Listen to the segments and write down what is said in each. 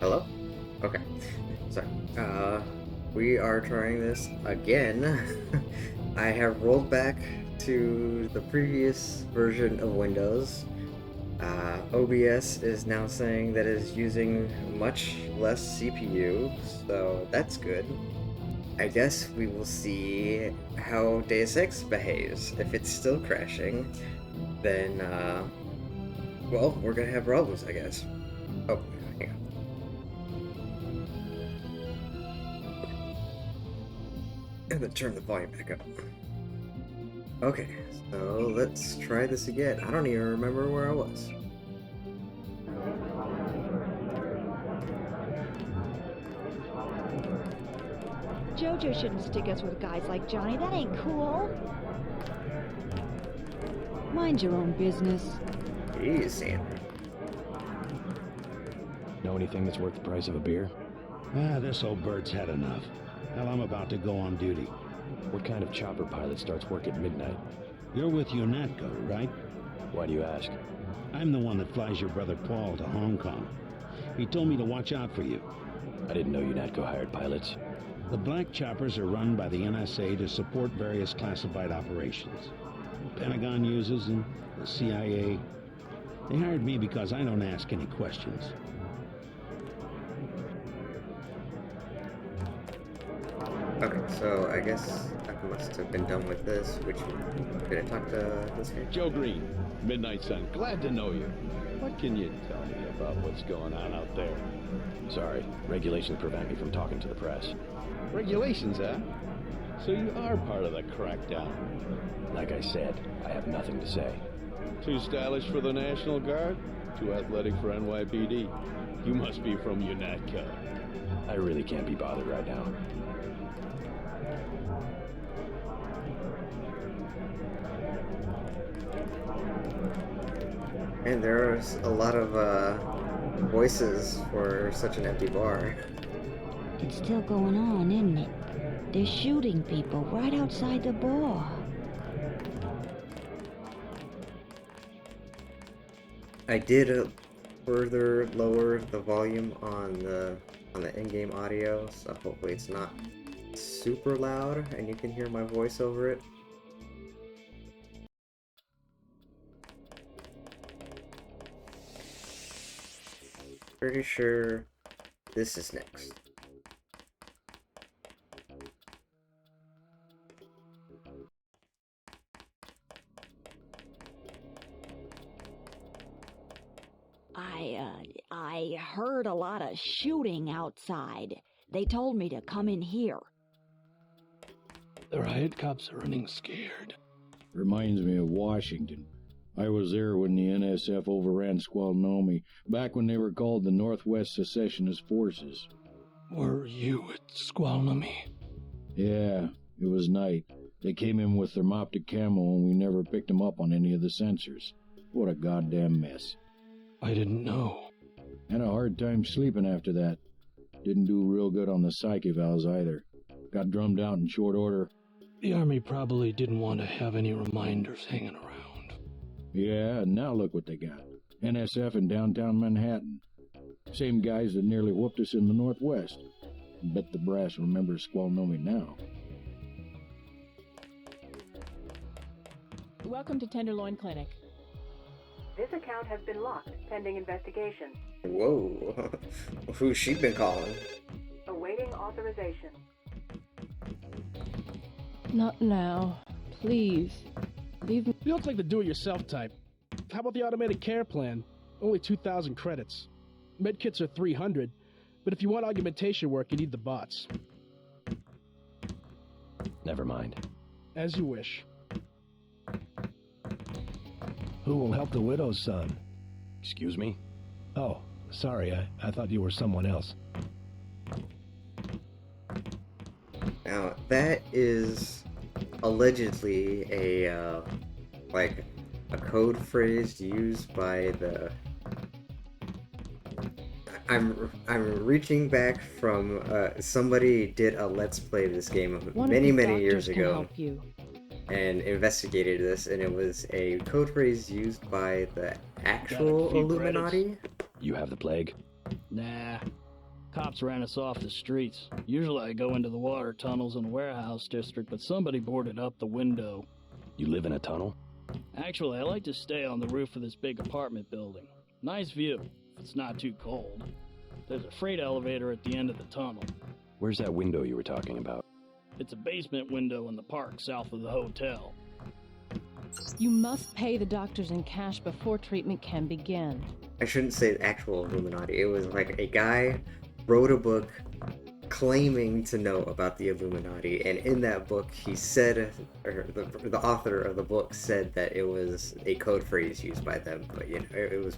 Hello? Okay. Sorry. We are trying this again. I have rolled back to the previous version of Windows. OBS is now saying that it is using much less CPU, so that's good. I guess we will see how Deus Ex behaves. If it's still crashing, then, well, we're gonna have problems, I guess. Oh, hang on. And then turn the volume back up. Okay, so let's try this again. I don't even remember where I was. JoJo shouldn't stick us with guys like Johnny. That ain't cool. Mind your own business. Jeez, Sandra. Know anything that's worth the price of a beer? This old bird's had enough. Hell, I'm about to go on duty. What kind of chopper pilot starts work at midnight? You're with UNATCO, right? Why do you ask? I'm the one that flies your brother Paul to Hong Kong. He told me to watch out for you. I didn't know UNATCO hired pilots. The black choppers are run by the NSA to support various classified operations. The Pentagon uses them, the CIA. They hired me because I don't ask any questions. Okay, so I guess I must have been done with this. Did I talk to this guy? Joe Green, Midnight Sun. Glad to know you. What can you tell me about what's going on out there? Sorry, regulations prevent me from talking to the press. Regulations, huh? So you are part of the crackdown. Like I said, I have nothing to say. Too stylish for the National Guard? Too athletic for NYPD? You must be from UNATCO. I really can't be bothered right now. And there's a lot of voices for such an empty bar. It's still going on, isn't it? They're shooting people right outside the bar. I did further lower the volume on the in-game audio, so hopefully it's not super loud and you can hear my voice over it. Pretty sure this is next. I heard a lot of shooting outside. They told me to come in here. The riot cops are running scared. Reminds me of Washington. I was there when the NSF overran Squalnomi, back when they were called the Northwest Secessionist Forces. Were you at Squalnomi? Yeah, it was night. They came in with thermoptic camo and we never picked them up on any of the sensors. What a goddamn mess. I didn't know. Had a hard time sleeping after that. Didn't do real good on the psych evals either. Got drummed out in short order. The Army probably didn't want to have any reminders hanging around. Yeah, and now look what they got. NSF in downtown Manhattan. Same guys that nearly whooped us in the Northwest. Bet the brass remembers Squalnomi now. Welcome to Tenderloin Clinic. This account has been locked, pending investigation. Whoa, who's she been calling? Awaiting authorization. Not now. Please. Leave me. You don't like the do-it-yourself type. How about the automated care plan? Only 2,000 credits. Medkits are 300, but if you want augmentation work, you need the bots. Never mind. As you wish. Who will help the widow's son? Excuse me? Oh, sorry, I thought you were someone else. Now, that is allegedly a, like, a code phrase used by the... I'm reaching back from, somebody did a Let's Play of this game many years ago. And investigated this, and it was a code phrase used by the actual Illuminati. You have the plague? Nah, Cops ran us off the streets. Usually I go into the water tunnels and warehouse district, but somebody boarded up the window. You live in a tunnel? Actually, I like to stay on the roof of this big apartment building. Nice view, if it's not too cold. There's a freight elevator at the end of the tunnel. Where's that window you were talking about? It's a basement window in the park south of the hotel. You must pay the doctors in cash before treatment can begin. I shouldn't say actual Illuminati. It was like a guy wrote a book claiming to know about the Illuminati, and in that book he said, or the author of the book said that it was a code phrase used by them, but it was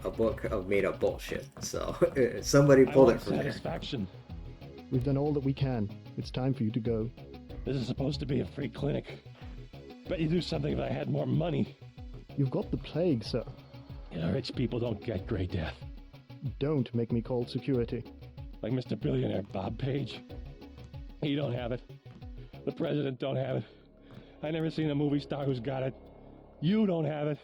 a book of made up bullshit. So somebody pulled it from satisfaction. We've done all that we can. It's time for you to go. This is supposed to be a free clinic. Bet you do something if I had more money. You've got the plague, sir. Rich people don't get Grey Death. Don't make me call security. Like Mr. Billionaire Bob Page. He don't have it. The president don't have it. I never seen a movie star who's got it. You don't have it.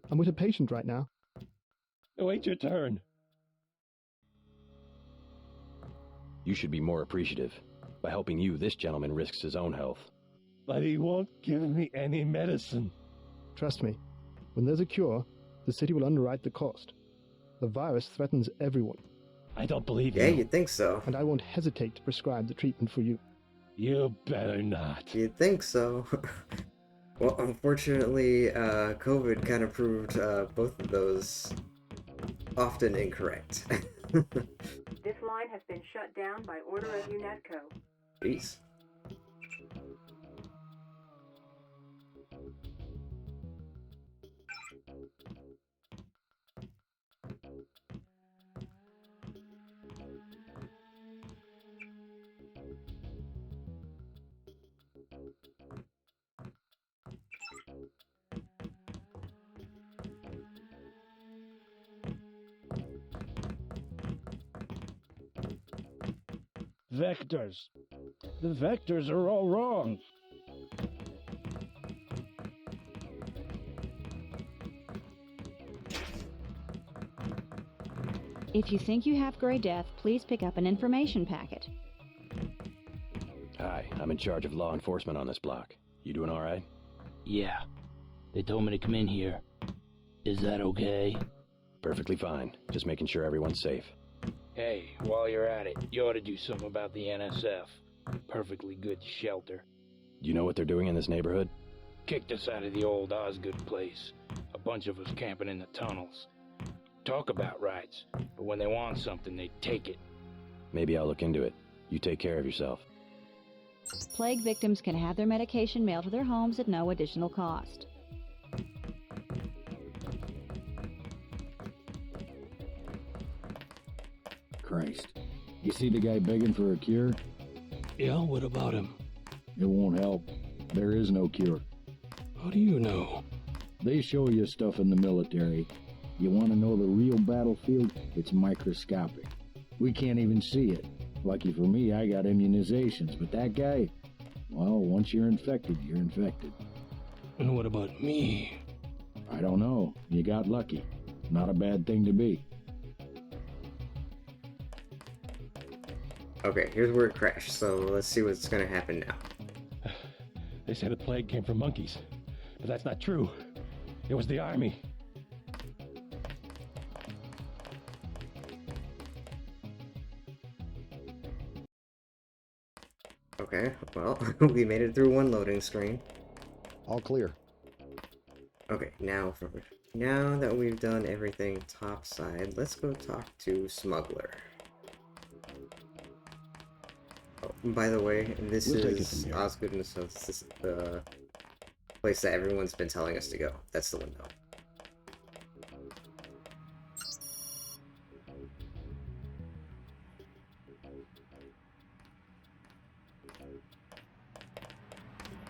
I'm with a patient right now. Wait your turn. You should be more appreciative. By helping you, this gentleman risks his own health. But he won't give me any medicine. Trust me, when there's a cure, the city will underwrite the cost. The virus threatens everyone. I don't believe you. Yeah, you'd think so. And I won't hesitate to prescribe the treatment for you. You better not. You'd think so. Well, unfortunately, COVID kind of proved both of those often incorrect. This line has been shut down by order of UNESCO. Jeez. Vectors. The vectors are all wrong. If you think you have Grey Death, please pick up an information packet. Hi, I'm in charge of law enforcement on this block. You doing all right? Yeah. They told me to come in here. Is that okay? Perfectly fine. Just making sure everyone's safe. Hey, while you're at it, you ought to do something about the NSF. Perfectly good shelter. You know what they're doing in this neighborhood? Kicked us out of the old Osgood place. A bunch of us camping in the tunnels. Talk about rights, but when they want something, they take it. Maybe I'll look into it. You take care of yourself. Plague victims can have their medication mailed to their homes at no additional cost. Christ. You see the guy begging for a cure? Yeah, what about him? It won't help. There is no cure. How do you know? They show you stuff in the military. You want to know the real battlefield? It's microscopic. We can't even see it. Lucky for me, I got immunizations, but that guy, well, once you're infected, you're infected. And what about me? I don't know. You got lucky. Not a bad thing to be. Okay, here's where it crashed, so let's see what's gonna happen now. They say the plague came from monkeys, but that's not true. It was the army. Okay, well, we made it through one loading screen. All clear. Okay, now that we've done everything topside, let's go talk to Smuggler. Oh, by the way, this is Osgood, so this is the place that everyone's been telling us to go. That's the window.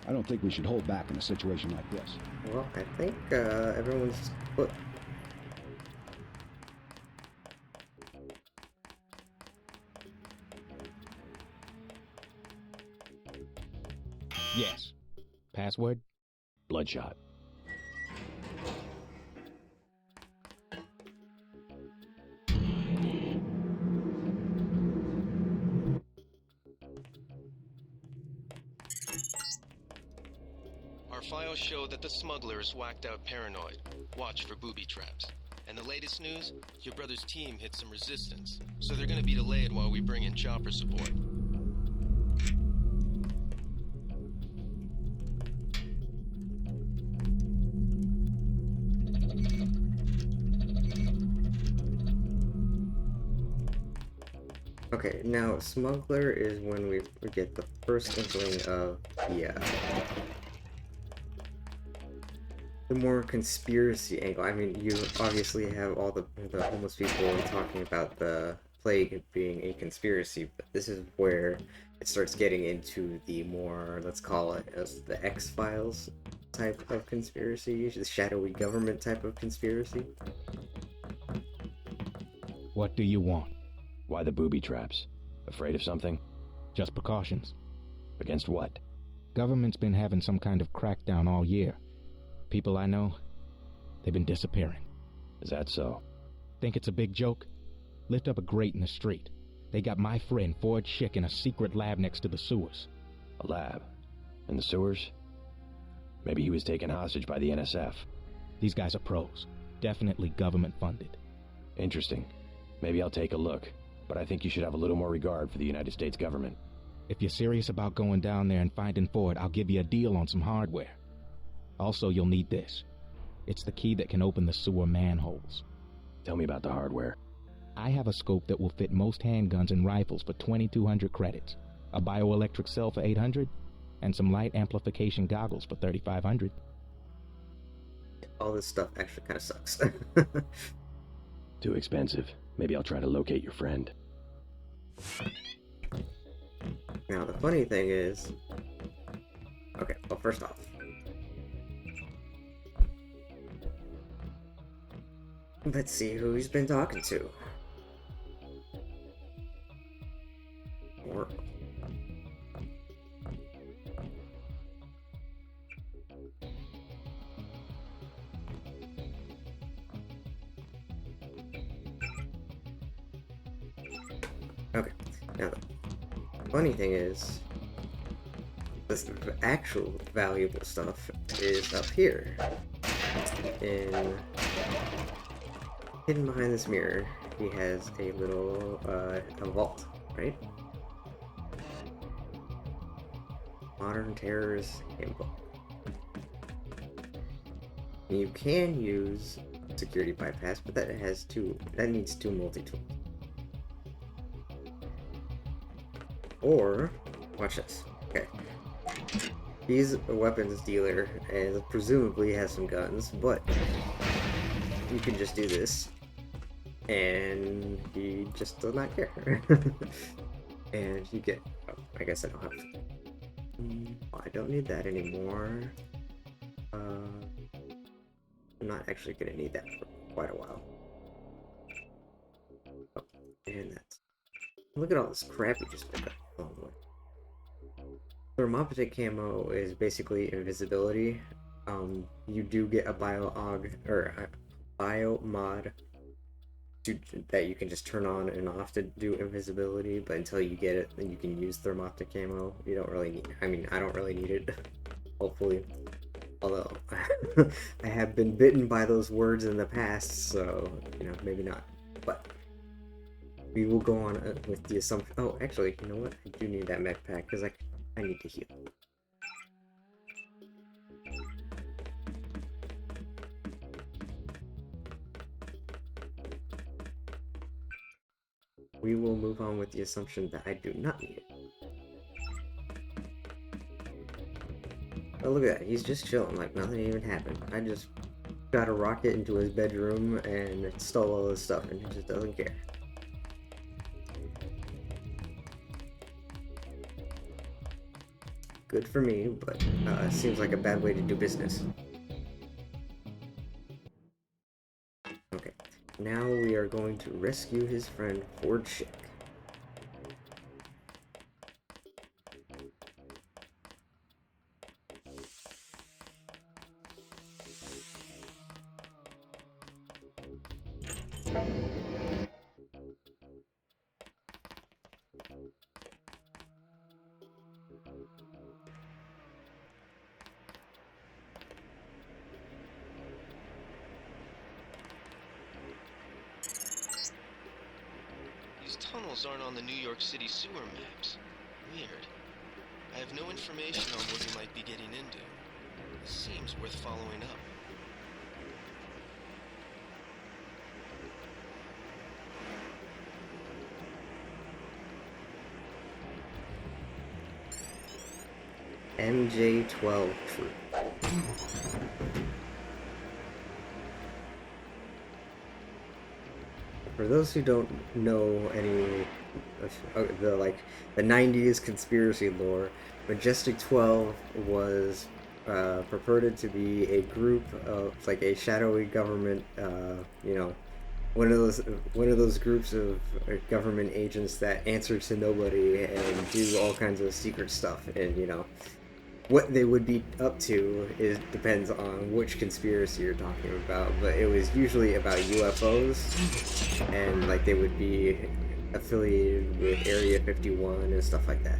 I don't think we should hold back in a situation like this. Well, I think everyone's put. Yes. Password? Bloodshot. files show that the smuggler is whacked out paranoid. Watch for booby traps. And the latest news? Your brother's team hit some resistance, so they're gonna be delayed while we bring in chopper support. Okay, now smuggler is when we get the first inkling of the more conspiracy angle. I mean, you obviously have all the homeless people talking about the plague being a conspiracy, but this is where it starts getting into the more, let's call it as the X-Files type of conspiracy, the shadowy government type of conspiracy. What do you want? Why the booby traps? Afraid of something? Just precautions. Against what? Government's been having some kind of crackdown all year. People I know, they've been disappearing. Is that so? Think it's a big joke? Lift up a grate in the street. They got my friend Ford Schick in a secret lab next to the sewers. A lab? In the sewers? Maybe he was taken hostage by the NSF. These guys are pros. Definitely government funded. Interesting. Maybe I'll take a look. But I think you should have a little more regard for the United States government. If you're serious about going down there and finding Ford, I'll give you a deal on some hardware. Also, you'll need this. It's the key that can open the sewer manholes. Tell me about the hardware. I have a scope that will fit most handguns and rifles for 2,200 credits, a bioelectric cell for 800, and some light amplification goggles for 3,500. All this stuff actually kind of sucks. Too expensive. Maybe I'll try to locate your friend. Now, the funny thing is... Okay, well, first off, let's see who he's been talking to. Or... Okay, now the funny thing is, the actual valuable stuff is up here. Hidden behind this mirror, he has a little, a vault, right? Modern Terrorist Handbook. You can use security bypass, but that needs two multi-tools. Or, watch this. Okay. He's a weapons dealer and presumably has some guns, but you can just do this and he just does not care. And you get, oh, I guess I don't have to. I don't need that anymore. I'm not actually gonna need that for quite a while. Oh, and that's, look at all this crap you just picked up. Oh, thermoptic camo is basically invisibility. You do get a bio-og or a bio-mod that you can just turn on and off to do invisibility, but until you get it, then you can use thermoptic camo. You don't really need, I mean, I don't really need it, hopefully. Although, I have been bitten by those words in the past, so, you know, maybe not. But we will go on with the assumption. Oh, actually, you know what? I do need that mech pack because I need to heal. We will move on with the assumption that I do not need it. Oh, look at that. He's just chilling like nothing even happened. I just got a rocket into his bedroom and stole all his stuff and he just doesn't care. Good for me, but seems like a bad way to do business. Okay, now we are going to rescue his friend Ford Schick. tunnels aren't on the New York City sewer maps. Weird. I have no information on what you might be getting into. This seems worth following up. MJ-12 troop. For those who don't know any of the 90s conspiracy lore, Majestic 12 was purported to be a group of like a shadowy government, you know, one of those groups of government agents that answer to nobody and do all kinds of secret stuff. And you know, what they would be up to depends on which conspiracy you're talking about, but it was usually about UFOs, and like they would be affiliated with Area 51 and stuff like that.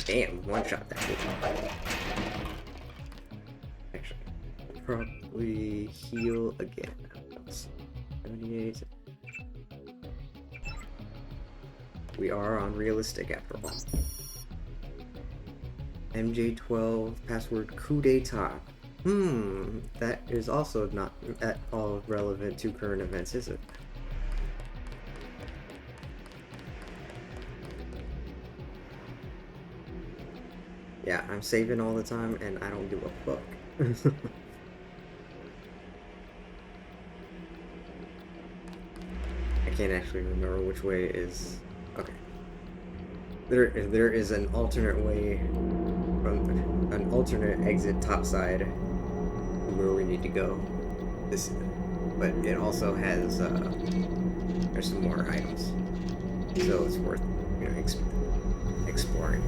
Damn, one shot that dude. Actually, probably heal again. 78. We are on realistic after all. MJ-12 password coup d'etat. That is also not at all relevant to current events, is it? Yeah, I'm saving all the time, and I don't give a fuck. I can't actually remember which way is... Okay. There is an alternate way, from an alternate exit topside where we need to go. But it also has, there's some more items. So it's worth, you know, exploring.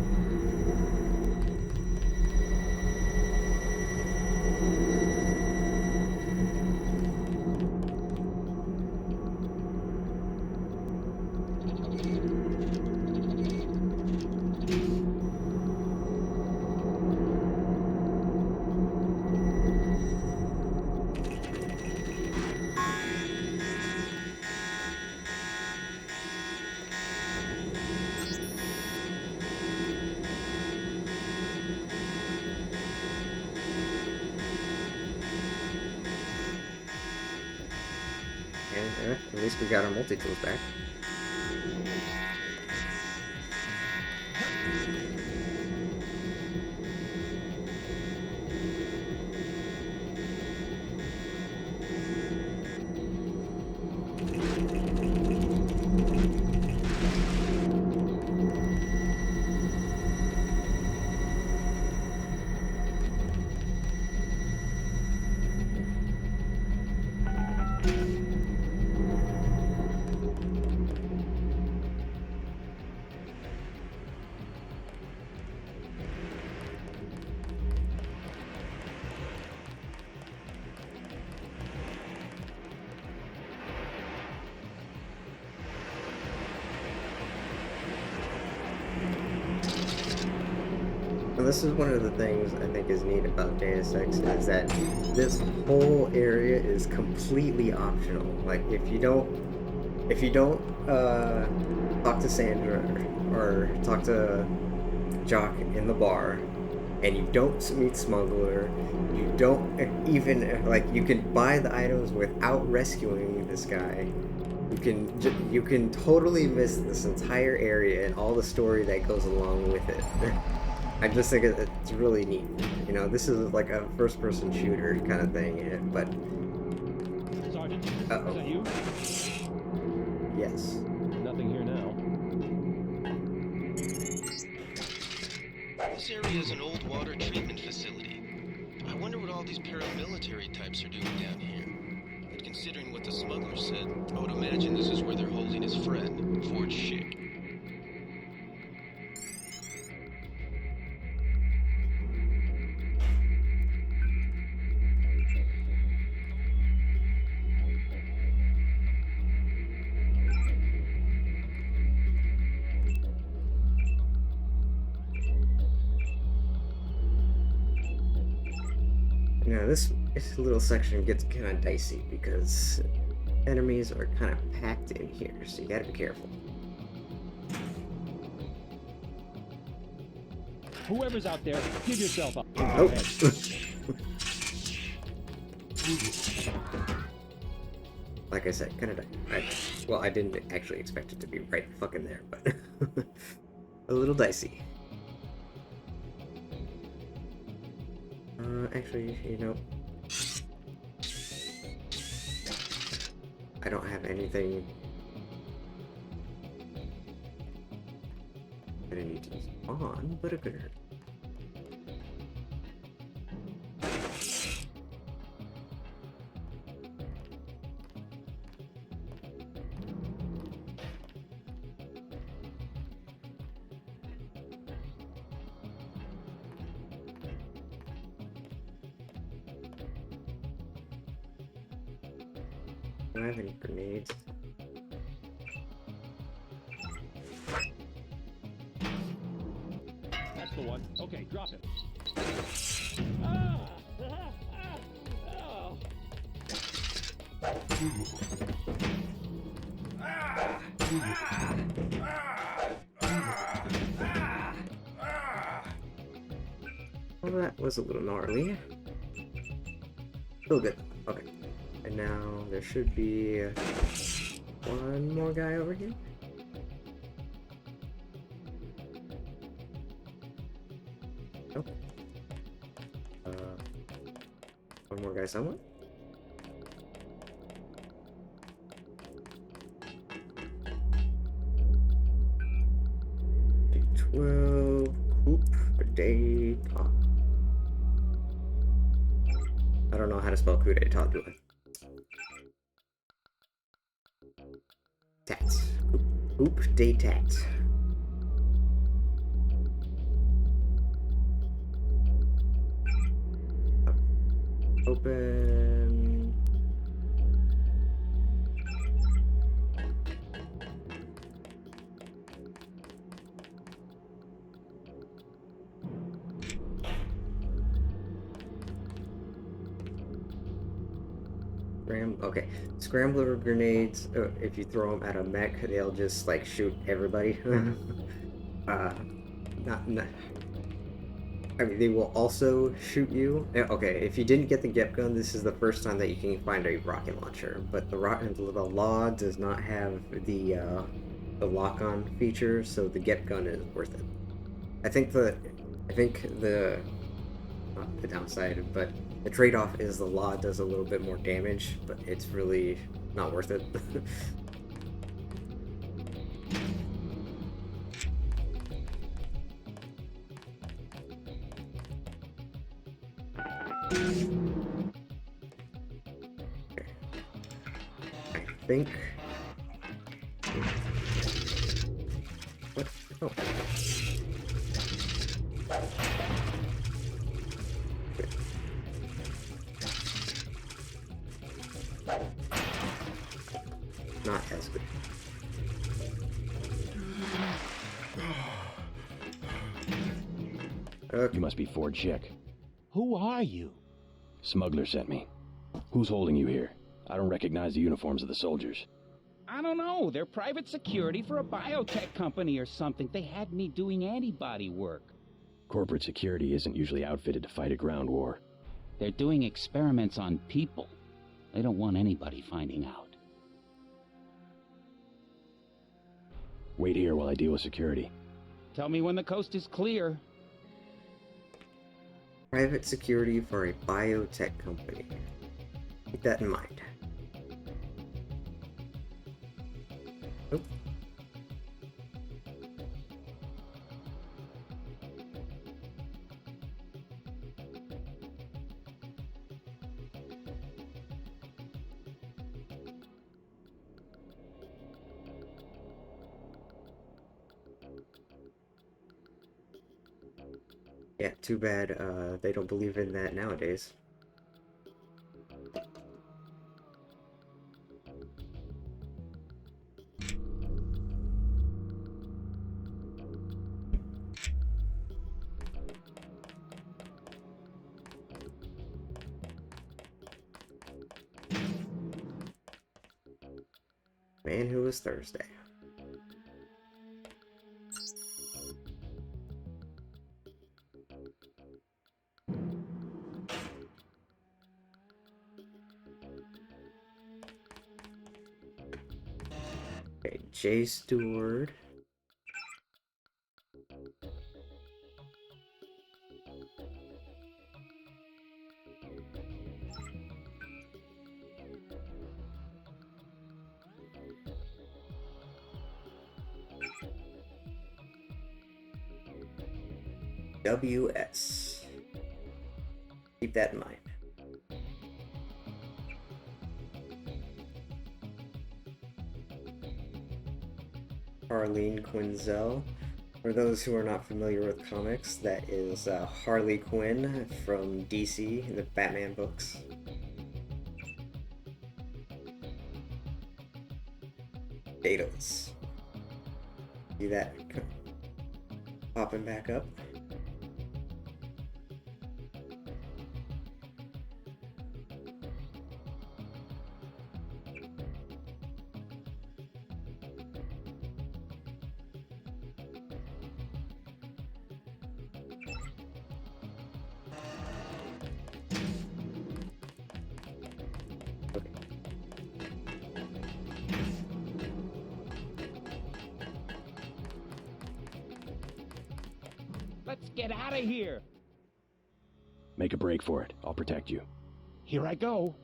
At least we got our multi-tools back. This is one of the things I think is neat about Deus Ex, is that this whole area is completely optional. Like if you don't talk to Sandra or talk to Jock in the bar, and you don't meet Smuggler, you don't even you can buy the items without rescuing this guy. You can totally miss this entire area and all the story that goes along with it. I just think it's really neat. You know, this is like a first-person shooter kind of thing, but... Sergeant, is that you? Yes. Nothing here now. This area is an old water treatment facility. I wonder what all these paramilitary types are doing down here. It considering what the smuggler said, I would imagine this is where they're holding his friend, Ford Schick. Now this little section gets kind of dicey because enemies are kind of packed in here, so you gotta be careful. Whoever's out there, give yourself up. Oh. Like I said, kind of well, I didn't actually expect it to be right fucking there, but a little dicey. Actually, you know, I don't have anything that I need to use on, but it could hurt. Do I have any grenades? That's the one. Okay, drop it. Ah! Oh. Well, that was a little gnarly. Still good. Okay. And now there should be one more guy over here. Oh. One more guy somewhere. D12 hoop a day pop. I don't know how to spell coup d'etat, do I? Tats. Hoop day tats. Open. Okay, scrambler grenades. If you throw them at a mech, they'll just like shoot everybody. Not. I mean, they will also shoot you. Okay, if you didn't get the Gep gun, this is the first time that you can find a rocket launcher. But the law does not have the lock-on feature, so the Gep gun is worth it. I think the not the downside, but the trade-off is the law does a little bit more damage, but it's really not worth it. I think. What? Oh. Not as good. You must be Ford Schick. Who are you? Smuggler sent me. Who's holding you here? I don't recognize the uniforms of the soldiers. I don't know. They're private security for a biotech company or something. They had me doing antibody work. Corporate security isn't usually outfitted to fight a ground war. They're doing experiments on people. They don't want anybody finding out. Wait here while I deal with security. Tell me when the coast is clear. Private security for a biotech company. Keep that in mind. Oh. Yeah, too bad they don't believe in that nowadays. Man Who Was Thursday. Okay, Jay Stewart. WS. Keep that in mind. Harleen Quinzel. For those who are not familiar with comics, that is Harley Quinn from DC, the Batman books. Daedalus. See that popping back up? Let's get out of here! Make a break for it. I'll protect you. Here I go.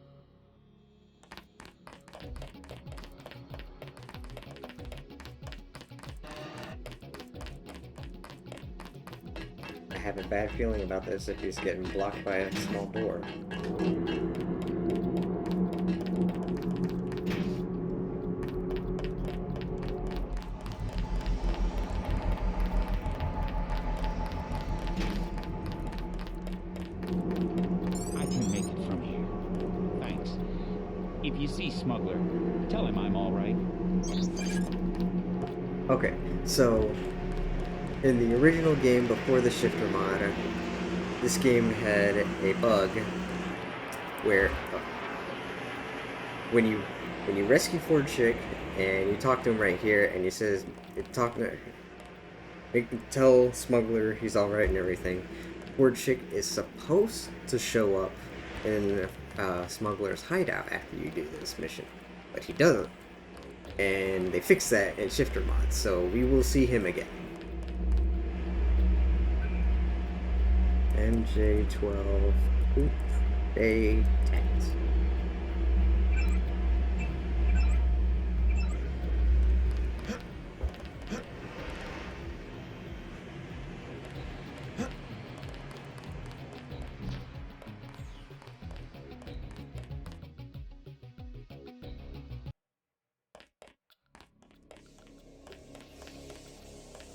I have a bad feeling about this if he's getting blocked by a small door. I can make it from here. Thanks. If you see Smuggler, tell him I'm all right. Okay, so in the original game before the shifter mod, this game had a bug where when you rescue Ford Chick and you talk to him right here and he says tell Smuggler he's alright and everything, Ford Chick is supposed to show up in Smuggler's hideout after you do this mission, but he doesn't. And they fixed that in Shifter mod, so we will see him again. MJ12 A10.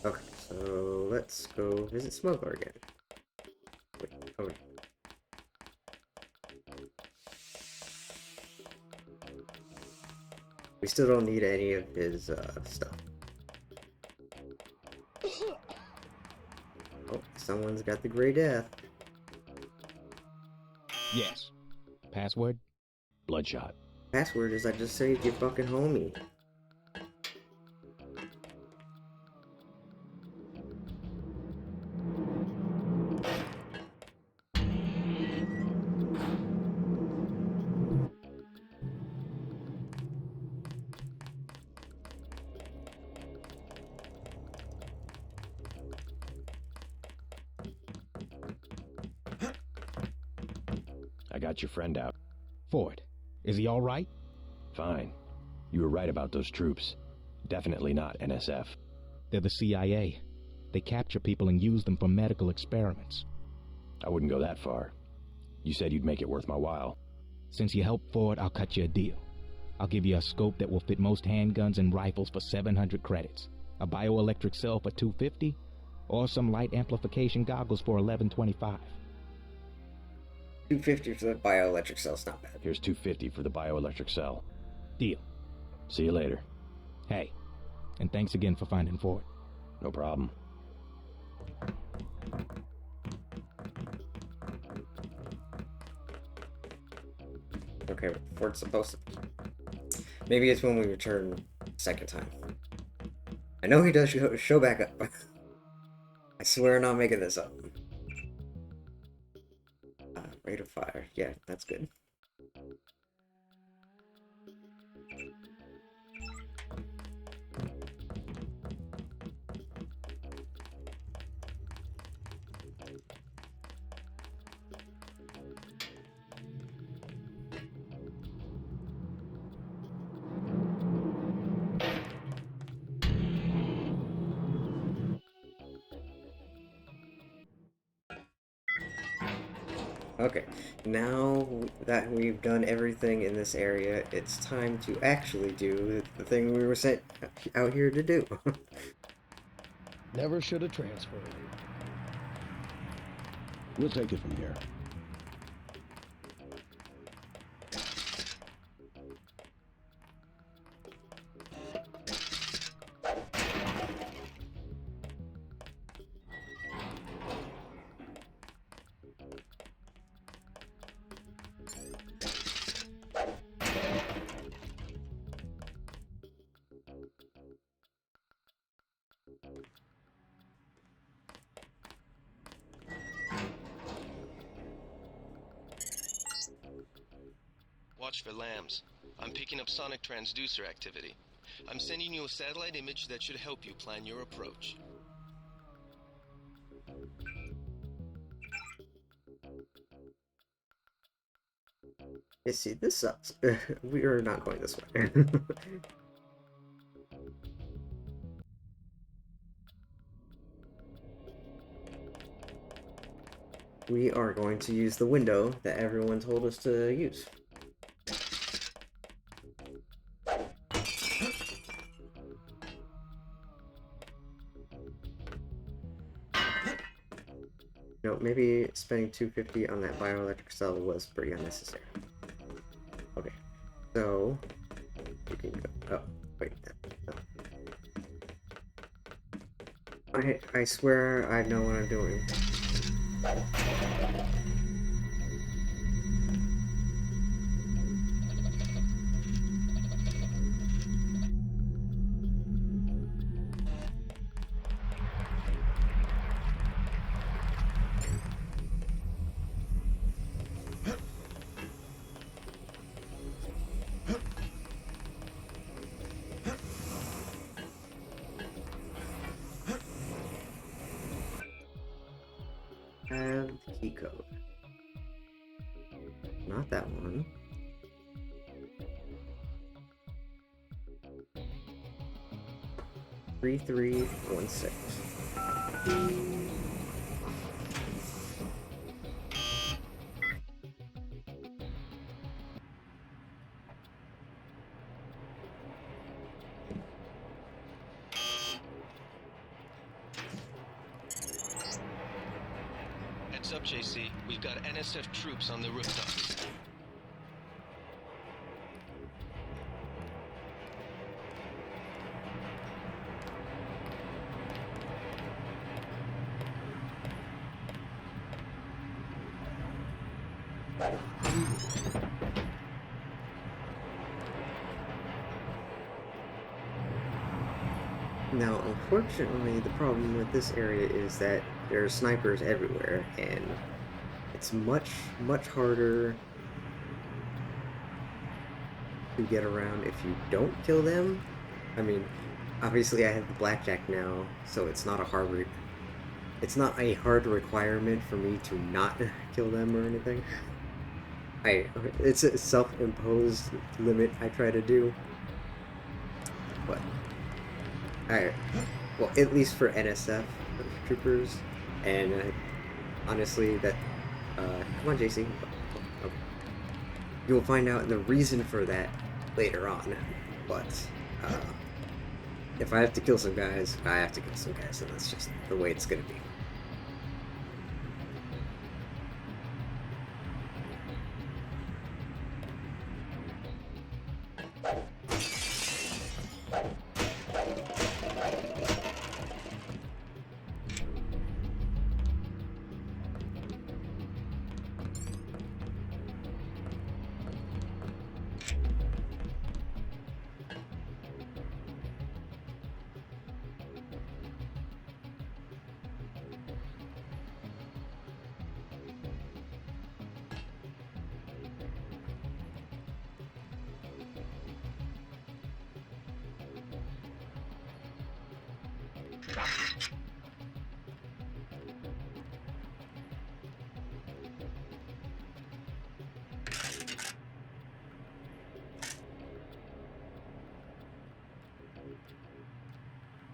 Okay, so let's go visit Smuggler again. Wait, oh. We still don't need any of his stuff. Oh, someone's got the Gray Death. Yes. Password? Bloodshot. Password is I just saved your fucking homie. I got your friend out. Ford, is he all right? Fine. You were right about those troops. Definitely not NSF. They're the CIA. They capture people and use them for medical experiments. I wouldn't go that far. You said you'd make it worth my while. Since you helped Ford, I'll cut you a deal. I'll give you a scope that will fit most handguns and rifles for 700 credits, a bioelectric cell for 250, or some light amplification goggles for $11.25. $250 for the bioelectric cell's not bad. Here's $250 for the bioelectric cell. Deal. See you later. Hey, and thanks again for finding Ford. No problem. Okay, Ford's supposed to... Maybe it's when we return second time. I know he does show back up. I swear I'm not making this up. Rate of fire. Yeah, that's good. Okay, now that we've done everything in this area, it's time to actually do the thing we were sent out here to do. Never should have transferred. We'll take it from here. Watch for lambs. I'm picking up sonic transducer activity. I'm sending you a satellite image that should help you plan your approach. You see, this sucks. We are not going this way. We are going to use the window that everyone told us to use. No, maybe spending $250 on that bioelectric cell was pretty unnecessary. Okay, so you can go. Oh, wait. No. I swear I know what I'm doing. Have the key code. Not that one. Three 316. Heads up, JC. We've got NSF troops on the rooftops. Now, unfortunately, the problem with this area is that there are snipers everywhere, and it's much harder to get around if you don't kill them. I mean, obviously I have the blackjack now, so it's not a hard requirement for me to not kill them or anything. It's a self-imposed limit I try to do, but well, at least for NSF troopers, and honestly, that come on, JC. Okay. You'll find out the reason for that later on, but if I have to kill some guys, I have to kill some guys, and that's just the way it's gonna be.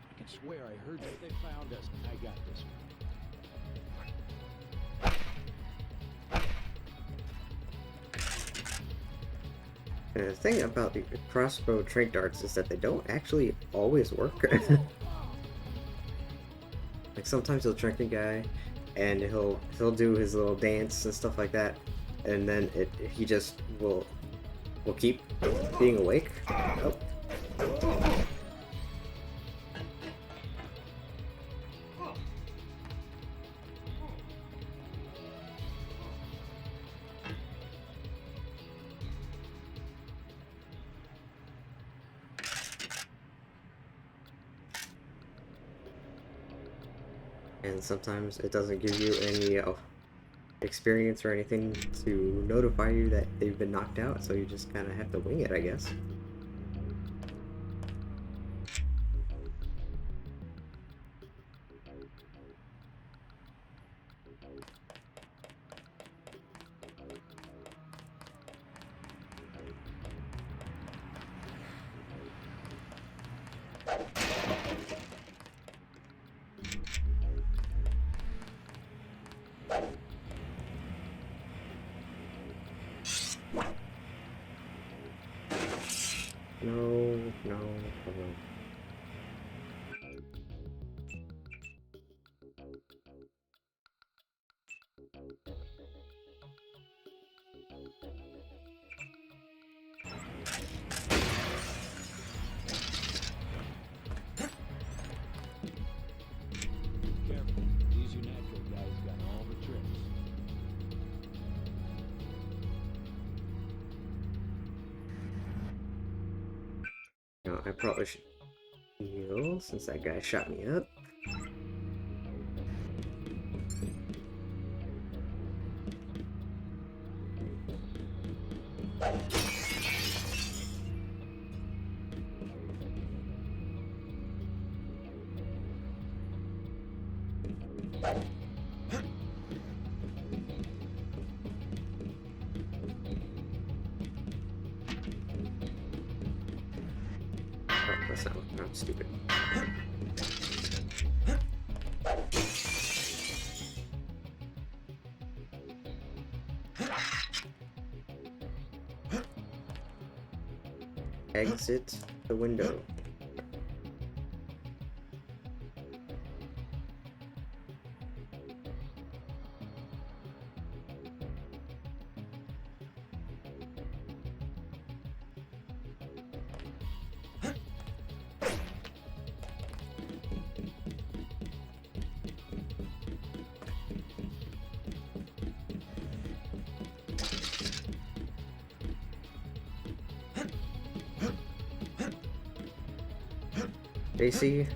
I can swear I heard that they found us. I got this one. And the thing about the crossbow trank darts is that they don't actually always work. Like sometimes he'll trank a guy, and he'll do his little dance and stuff like that, and then he just will keep being awake. Oh. And sometimes it doesn't give you any experience or anything to notify you that they've been knocked out, so you just kind of have to wing it, I guess. No. Careful. These United guys got all the tricks. No, I probably should heal since that guy shot me up. Oh, that's not. I'm stupid. Exit the window. JC,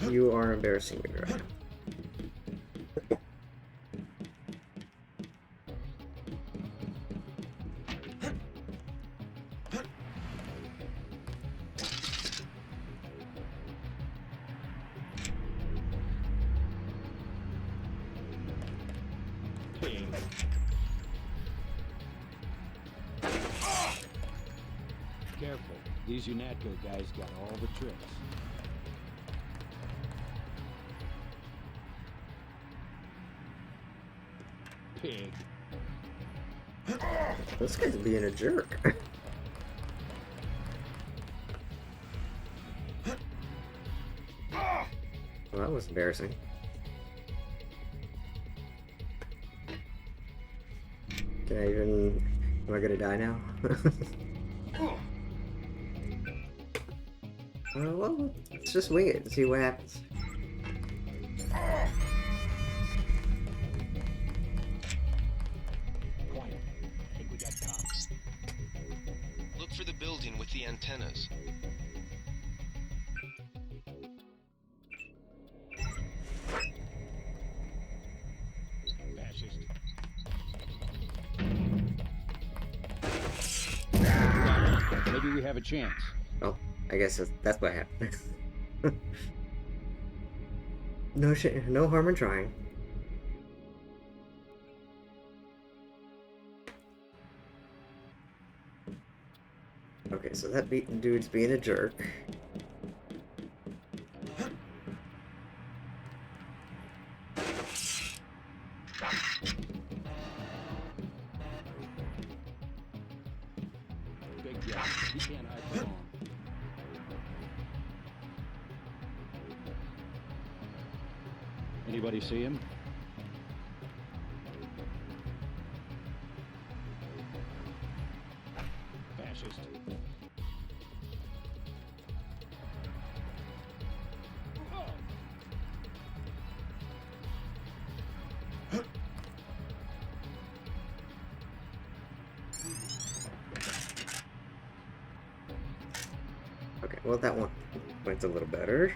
you are embarrassing me right now. Careful. These UNATCO guys got all the tricks. Pig. This guy's being a jerk. Well, that was embarrassing. Can I even... Am I gonna die now? Well, let's just wing it and see what happens. Quiet. I think we got cops. Look for the building with the antennas. Fascist. Maybe we have a chance. Oh, I guess that's what happened. No harm in trying. Okay, so that dude's being a jerk. Big guy. He can't hide for long. Anybody see him? Fascist. Okay, well that one went a little better.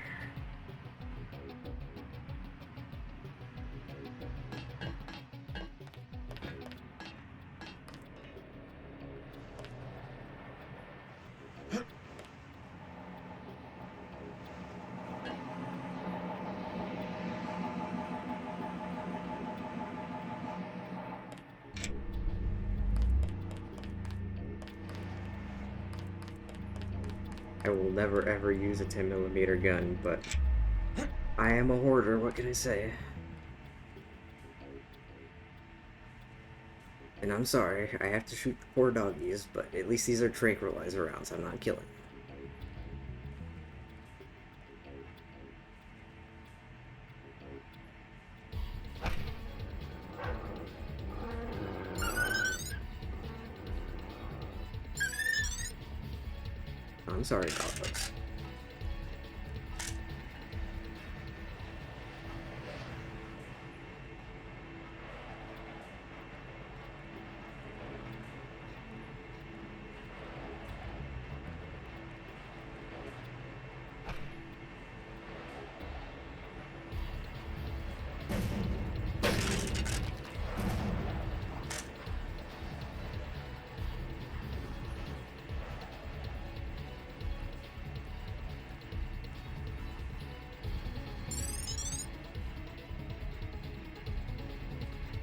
I will never ever use a 10mm gun, but I am a hoarder, what can I say? And I'm sorry, I have to shoot the poor doggies, but at least these are tranquilizer rounds, I'm not killing. I'm sorry, dogs.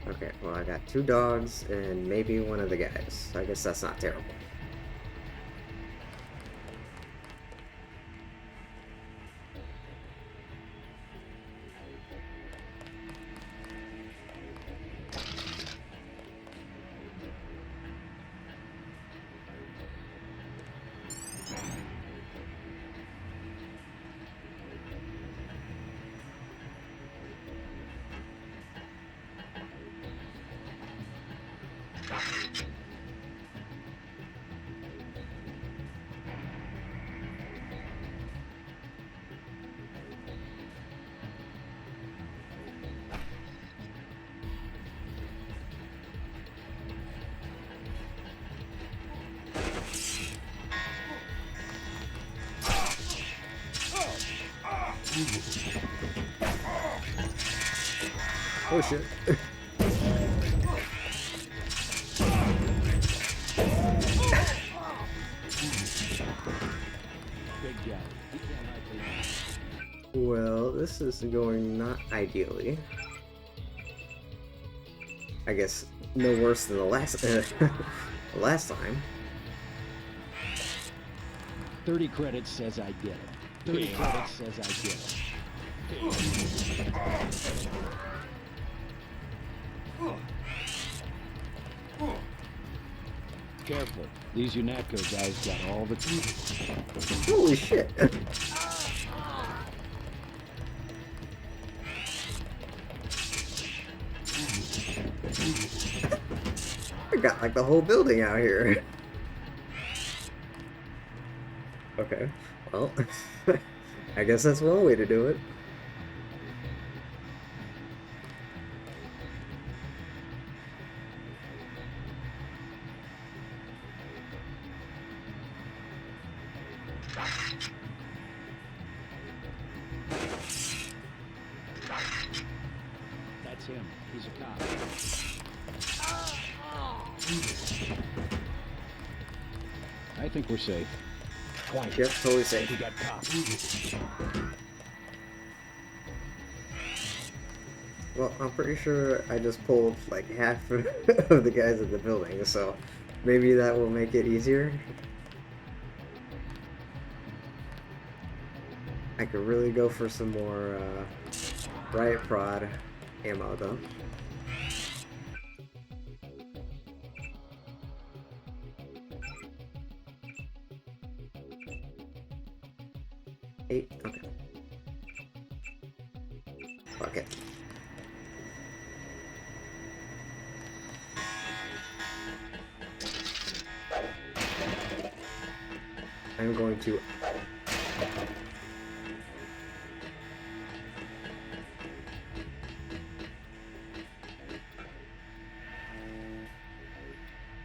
Okay, well I got 2 dogs and maybe one of the guys. I guess that's not terrible. Oh shit. Well, this is going not ideally. I guess no worse than the last the last time. 30 credits says I get it. 30 credits says I get it. Careful. These UNATCO guys got all the tools. Holy shit. like the whole building out here. Okay, well, I guess that's one way to do it. That's him. He's a cop. I think we're safe. Quiet. Yep, totally safe. We got cops. Well, I'm pretty sure I just pulled like half of the guys in the building, so maybe that will make it easier. I could really go for some more riot prod ammo though. Eight, okay. Fuck it. I'm going to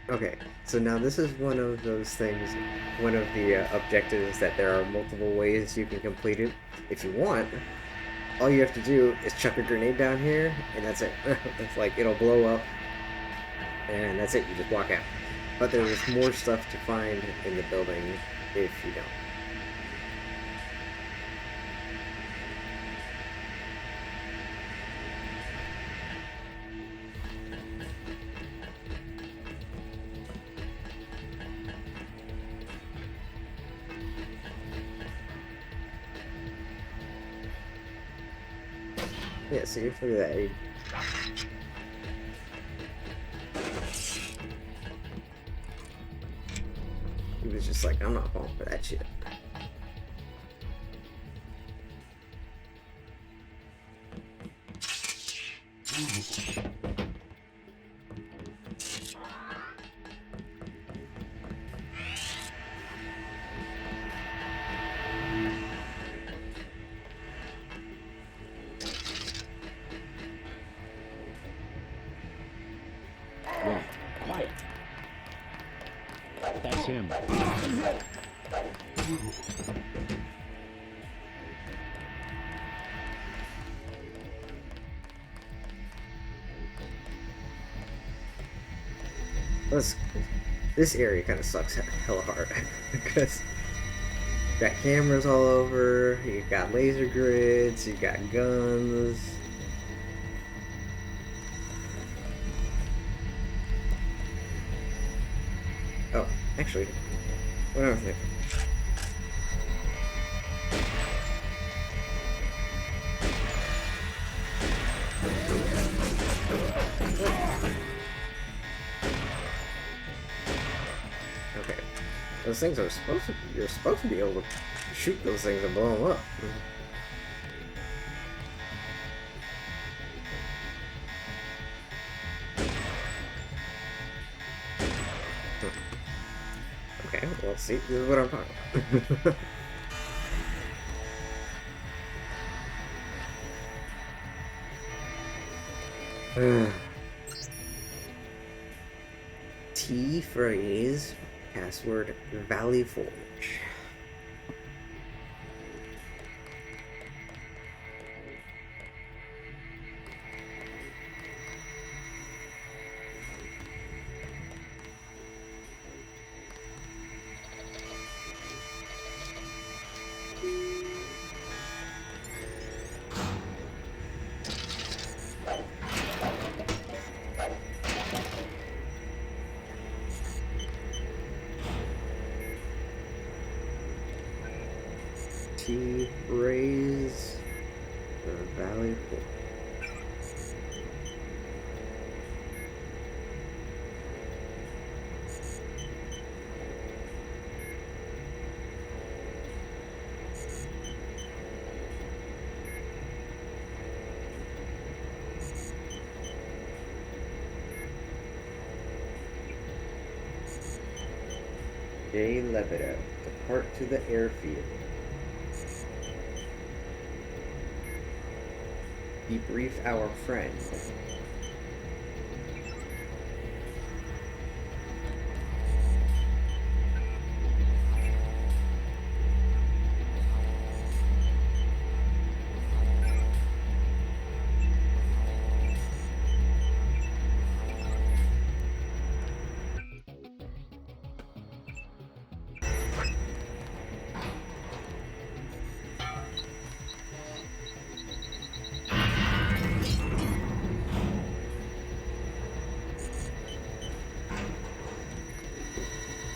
okay, so now this is one of those things, one of the objectives that there are multiple ways you can complete it. If you want, all you have to do is chuck a grenade down here, and that's it. It's like, it'll blow up, and that's it, you just walk out. But there's more stuff to find in the building if you don't. Yeah, see, look at that. He was just like, I'm not falling for that shit. Wait, quiet. That's him. This area kind of sucks hella hard because you got cameras all over, you got laser grids, you got guns. Oh, actually, what am I thinking? Okay, those things are you're supposed to be able to shoot those things and blow them up. Okay, well, see, this is what I'm talking about. T phrase, password Valley Forge. T raise the Valley Forge. J. Lebedev, depart to the airfield. Debrief our friend.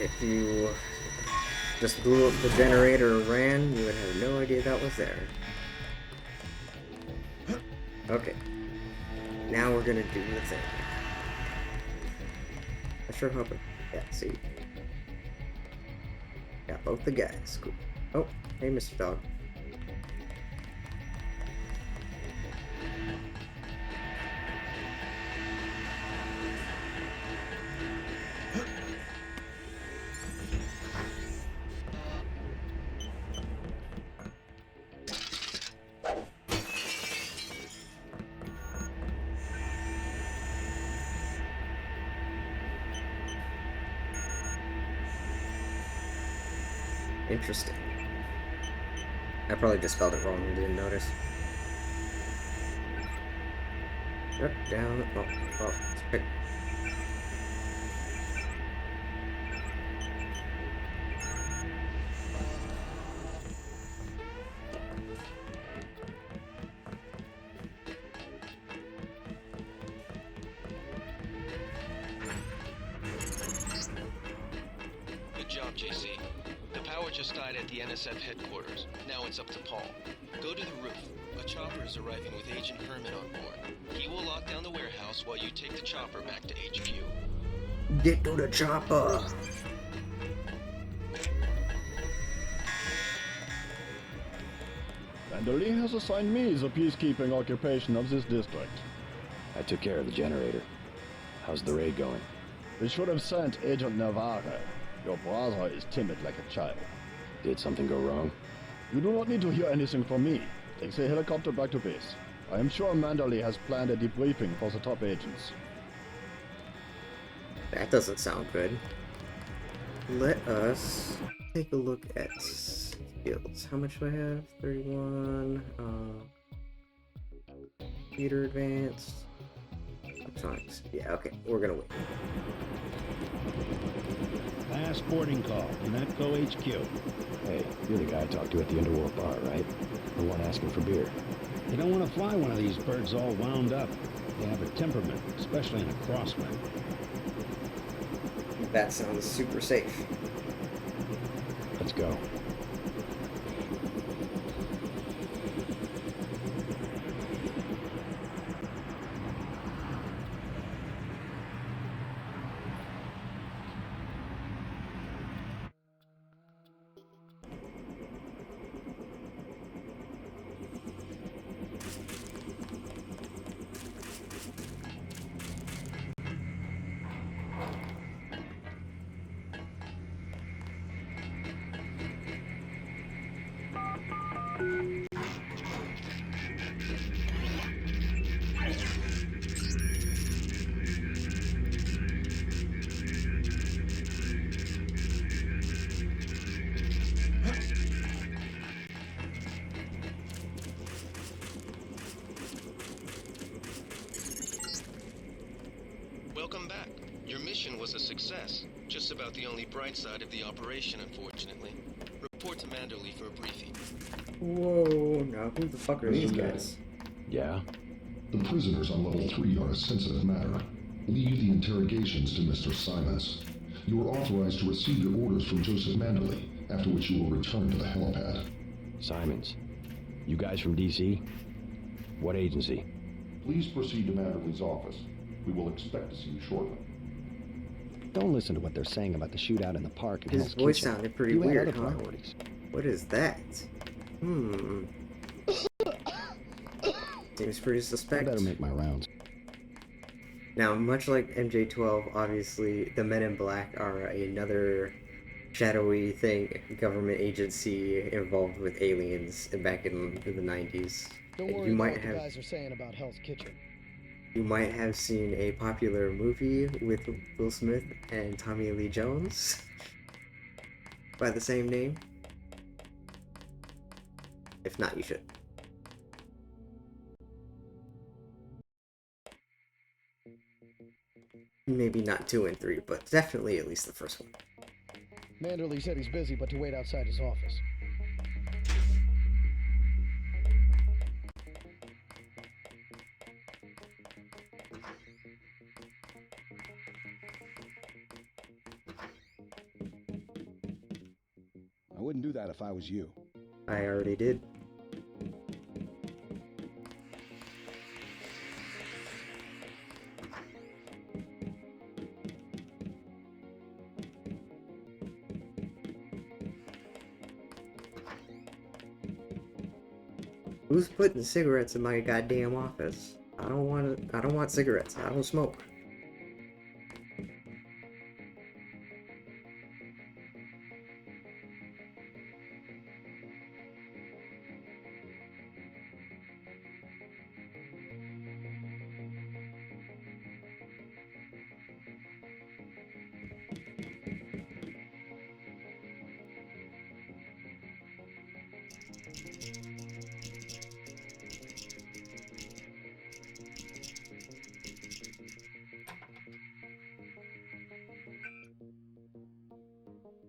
If you just blew up the generator and ran, you would have no idea that was there. Okay. Now we're gonna do the thing. I sure hope it. Yeah, see. Got both the guys. Cool. Oh, hey, Mr. Dog. Interesting. I probably just spelled it wrong and didn't notice. Up, down, oh, let's pick. Good job, JC. The power just died at the NSF headquarters. Now it's up to Paul. Go to the roof. A chopper is arriving with Agent Herman on board. He will lock down the warehouse while you take the chopper back to HQ. Get to the chopper! Manderly has assigned me the peacekeeping occupation of this district. I took care of the generator. How's the raid going? We should have sent Agent Navarre. Your brother is timid like a child. Did something go wrong? You do not need to hear anything from me. Take the helicopter back to base. I am sure Manderly has planned a debriefing for the top agents. That doesn't sound good. Let us take a look at skills. How much do I have? 31. Computer advanced. Electronics. Yeah, okay. We're gonna wait. Last boarding call. Netco HQ. Hey, you're the guy I talked to at the Underworld bar, right? The one asking for beer. You don't want to fly one of these birds all wound up. They have a temperament, especially in a crosswind. That sounds super safe. Let's go. Welcome back. Your mission was a success. Just about the only bright side of the operation, unfortunately. Report to Manderly for a briefing. Whoa, now who the fuck are these guys? Yeah? The prisoners on level 3 are a sensitive matter. Leave the interrogations to Mr. Simons. You are authorized to receive your orders from Joseph Manderly, after which you will return to the helipad. Simons. You guys from DC? What agency? Please proceed to Manderly's office. We will expect to see you shortly. Don't listen to what they're saying about the shootout in the park. And His Hell's voice Kitchen. sounded pretty You had weird, other huh? priorities. What is that? Seems pretty I suspect. better make my rounds. Now, much like MJ12, obviously, the Men in Black are another shadowy thing, government agency involved with aliens back in the 90s. Don't And worry you about might what the have guys are saying about Hell's Kitchen. you might have seen a popular movie with Will Smith and Tommy Lee Jones by the same name. If not, you should. Maybe not 2 and 3, but definitely at least the first one. Manderley said he's busy, but to wait outside his office. I wouldn't do that if I was you. I already did. Who's putting cigarettes in my goddamn office? I don't want cigarettes. I don't smoke.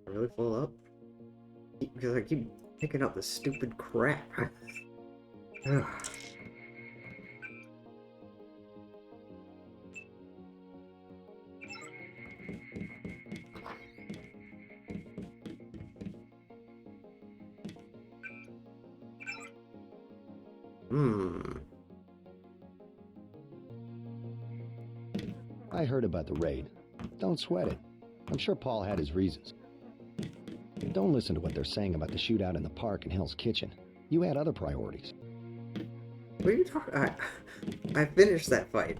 Really full up? Because I keep picking up this stupid crap. Ugh. I heard about the raid. Don't sweat it. I'm sure Paul had his reasons. Don't listen to what they're saying about the shootout in the park and Hell's Kitchen. You had other priorities. What are you talking? I finished that fight.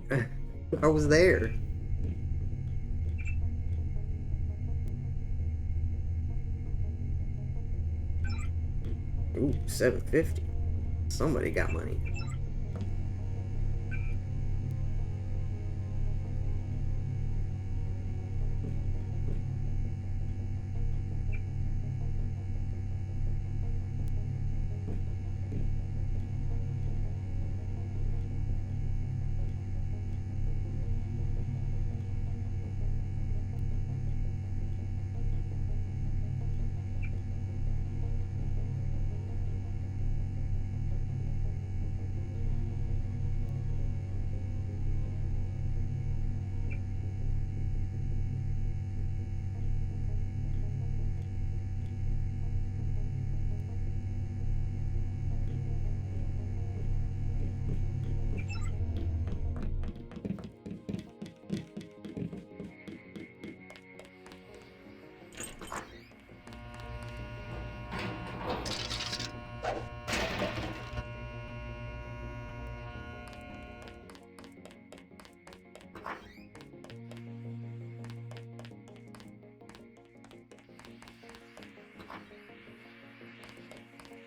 I was there. Ooh, 750. Somebody got money.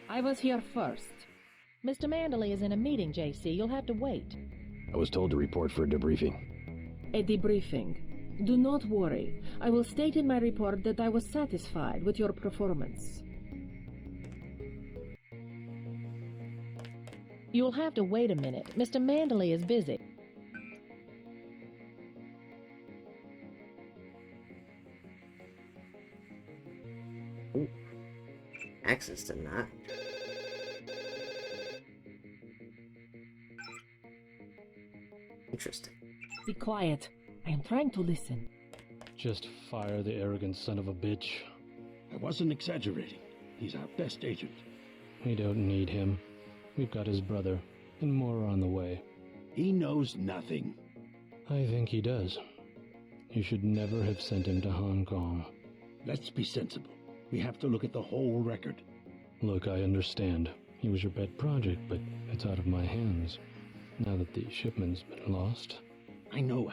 I was here first. Mr. Manderley is in a meeting, JC. You'll have to wait. I was told to report for a debriefing. A debriefing. Do not worry. I will state in my report that I was satisfied with your performance. You'll have to wait a minute. Mr. Manderley is busy. Ooh. Access denied. Interesting. Be quiet. I am trying to listen. Just fire the arrogant son of a bitch. I wasn't exaggerating. He's our best agent. We don't need him. We've got his brother, and more are on the way. He knows nothing. I think he does. You should never have sent him to Hong Kong. Let's be sensible. We have to look at the whole record. Look, I understand. He was your pet project, but it's out of my hands. Now that the shipment's been lost. I know.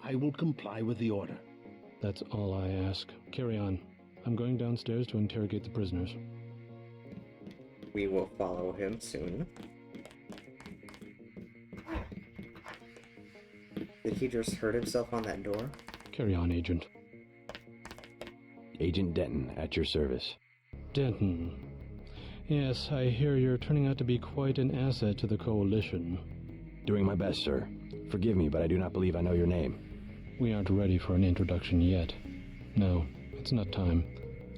I will comply with the order. That's all I ask. Carry on. I'm going downstairs to interrogate the prisoners. We will follow him soon. Did he just hurt himself on that door? Carry on, Agent. Agent Denton, at your service. Denton. Yes, I hear you're turning out to be quite an asset to the Coalition. Doing my best, sir. Forgive me, but I do not believe I know your name. We aren't ready for an introduction yet. No, it's not time.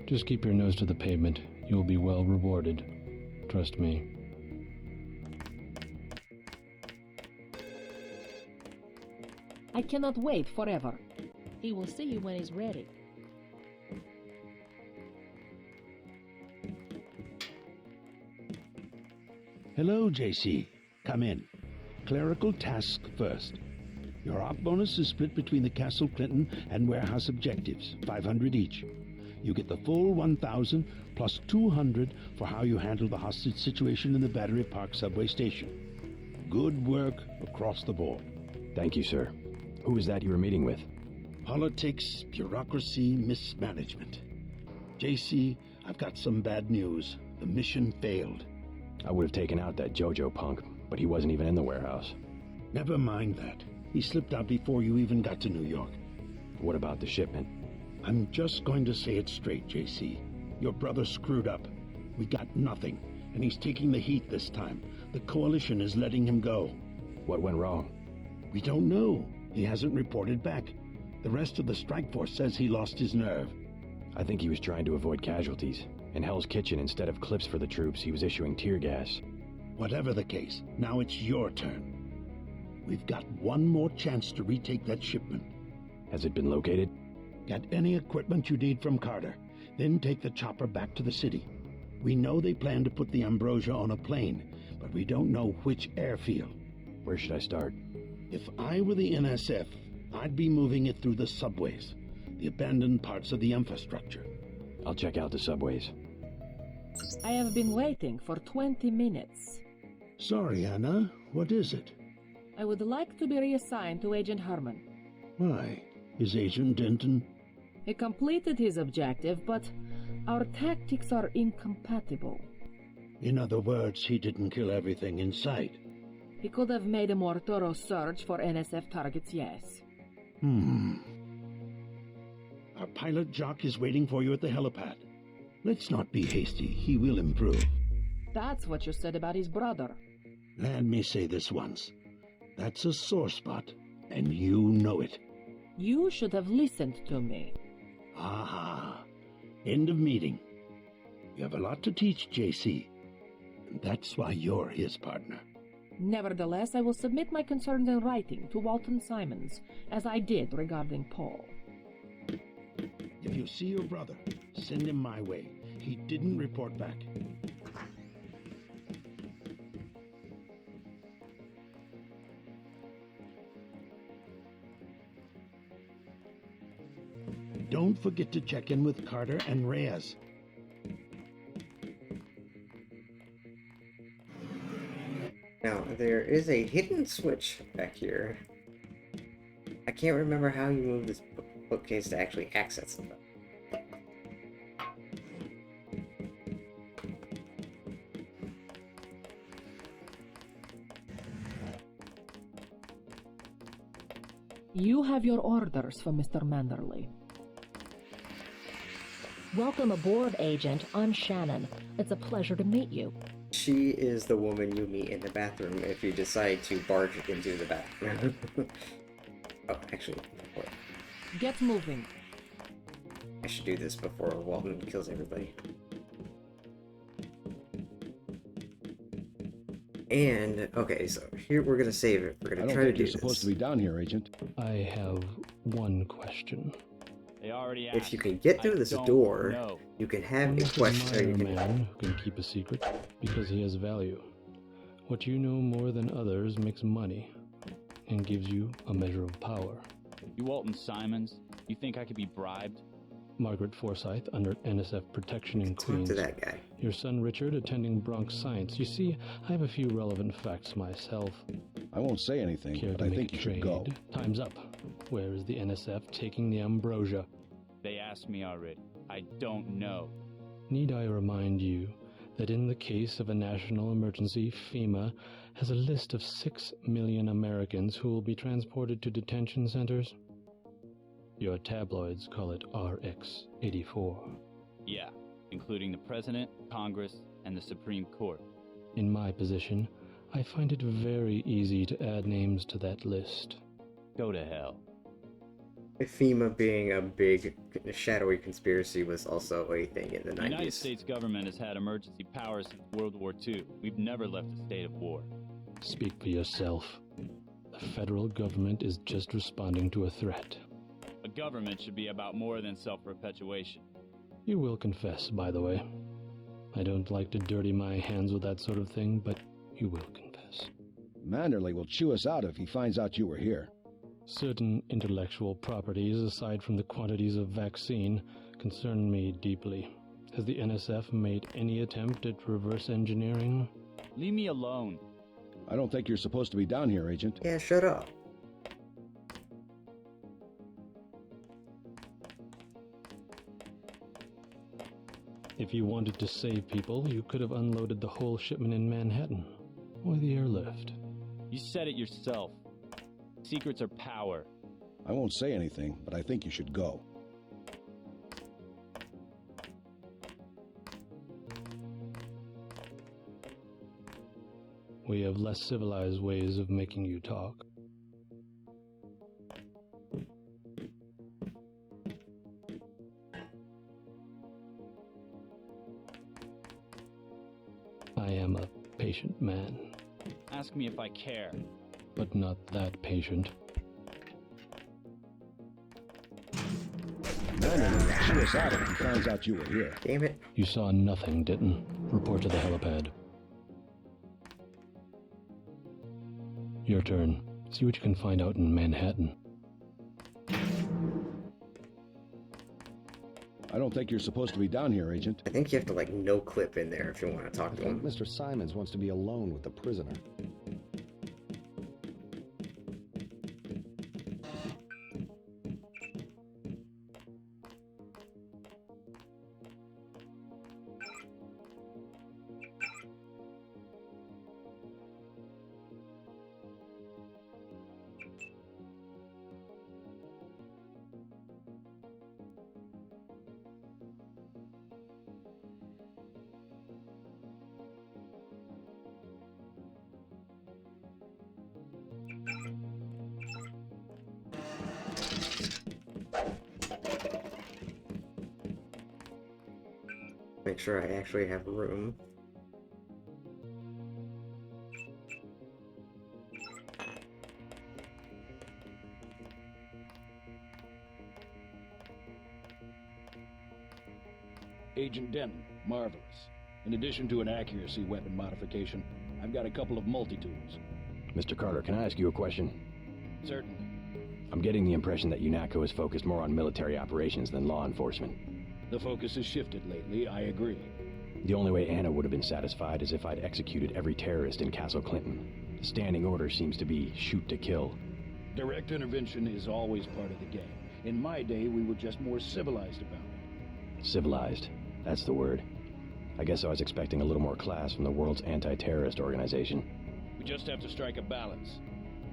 Just keep your nose to the pavement. You will be well rewarded. Trust me. I cannot wait forever. He will see you when he's ready. Hello, JC. Come in. Clerical task first. Your op bonus is split between the Castle Clinton and warehouse objectives, 500 each. You get the full 1,000 plus 200 for how you handle the hostage situation in the Battery Park subway station. Good work across the board. Thank you, sir. Who is that you were meeting with? Politics, bureaucracy, mismanagement. JC, I've got some bad news. The mission failed. I would have taken out that Jojo punk, but he wasn't even in the warehouse. Never mind that. He slipped out before you even got to New York. What about the shipment? I'm just going to say it straight, JC. Your brother screwed up. We got nothing, and he's taking the heat this time. The Coalition is letting him go. What went wrong? We don't know. He hasn't reported back. The rest of the strike force says he lost his nerve. I think he was trying to avoid casualties. In Hell's Kitchen, instead of clips for the troops, he was issuing tear gas. Whatever the case, now it's your turn. We've got one more chance to retake that shipment. Has it been located? Get any equipment you need from Carter, then take the chopper back to the city. We know they plan to put the Ambrosia on a plane, but we don't know which airfield. Where should I start? If I were the NSF, I'd be moving it through the subways, the abandoned parts of the infrastructure. I'll check out the subways. I have been waiting for 20 minutes. Sorry, Anna. What is it? I would like to be reassigned to Agent Herman. Why? Is Agent Denton? He completed his objective, but our tactics are incompatible. In other words, he didn't kill everything in sight. He could have made a more thorough search for NSF targets, yes. Our pilot Jock is waiting for you at the helipad. Let's not be hasty. He will improve. That's what you said about his brother. Let me say this once. That's a sore spot, and you know it. You should have listened to me. Aha. End of meeting. You have a lot to teach, JC. And that's why you're his partner. Nevertheless, I will submit my concerns in writing to Walton Simons, as I did regarding Paul. If you see your brother, send him my way. He didn't report back. Don't forget to check in with Carter and Reyes. Now, there is a hidden switch back here. I can't remember how you move this bookcase to actually access it. You have your orders for Mr. Manderley. Welcome aboard, Agent. I'm Shannon. It's a pleasure to meet you. She is the woman you meet in the bathroom if you decide to barge into the bathroom. Oh, actually, wait. Get moving. I should do this before Walton kills everybody. And, okay, so here we're gonna save it. We're gonna try to do you're supposed to be down here, Agent. I have one question. They already asked. If you can get through this door, you can have a question. A man who can keep a secret because he has value. What you know more than others makes money and gives you a measure of power. You Walton Simons? You think I could be bribed? Margaret Forsyth under NSF protection in Queens. Talk to that guy. Your son Richard attending Bronx Science. You see, I have a few relevant facts myself. I won't say anything, Care but to I make think a you should trade? go. Time's up. Where is the NSF taking the Ambrosia? They asked me already. I don't know. Need I remind you that in the case of a national emergency, FEMA has a list of 6 million Americans who will be transported to detention centers? Your tabloids call it RX-84. Yeah, including the President, Congress, and the Supreme Court. In my position, I find it very easy to add names to that list. Go to hell. FEMA being a big, shadowy conspiracy was also a thing in the 90s. The United States government has had emergency powers since World War II. We've never left a state of war. Speak for yourself. The federal government is just responding to a threat. A government should be about more than self-perpetuation. You will confess, by the way. I don't like to dirty my hands with that sort of thing, but you will confess. Manderley will chew us out if he finds out you were here. Certain intellectual properties, aside from the quantities of vaccine, concern me deeply. Has the NSF made any attempt at reverse engineering? Leave me alone. I don't think you're supposed to be down here, Agent. Yeah, shut up. If you wanted to save people, you could have unloaded the whole shipment in Manhattan. Or the airlift. You said it yourself. Secrets are power. I won't say anything, but I think you should go. We have less civilized ways of making you talk. I am a patient man. Ask me if I care. But not that patient. Manderley will chew us out if he finds out you were here. Damn it. You saw nothing, Ditton. Report to the helipad. Your turn. See what you can find out in Manhattan. I don't think you're supposed to be down here, Agent. I think you have to, like, no clip in there if you want to talk to him. Mr. Simons wants to be alone with the prisoner. Make sure I actually have room. Agent Denton, marvelous. In addition to an accuracy weapon modification, I've got a couple of multi-tools. Mr. Carter, can I ask you a question? Certainly. I'm getting the impression that UNATCO is focused more on military operations than law enforcement. The focus has shifted lately, I agree. The only way Anna would have been satisfied is if I'd executed every terrorist in Castle Clinton. The standing order seems to be shoot to kill. Direct intervention is always part of the game. In my day, we were just more civilized about it. Civilized. That's the word. I guess I was expecting a little more class from the world's anti-terrorist organization. We just have to strike a balance.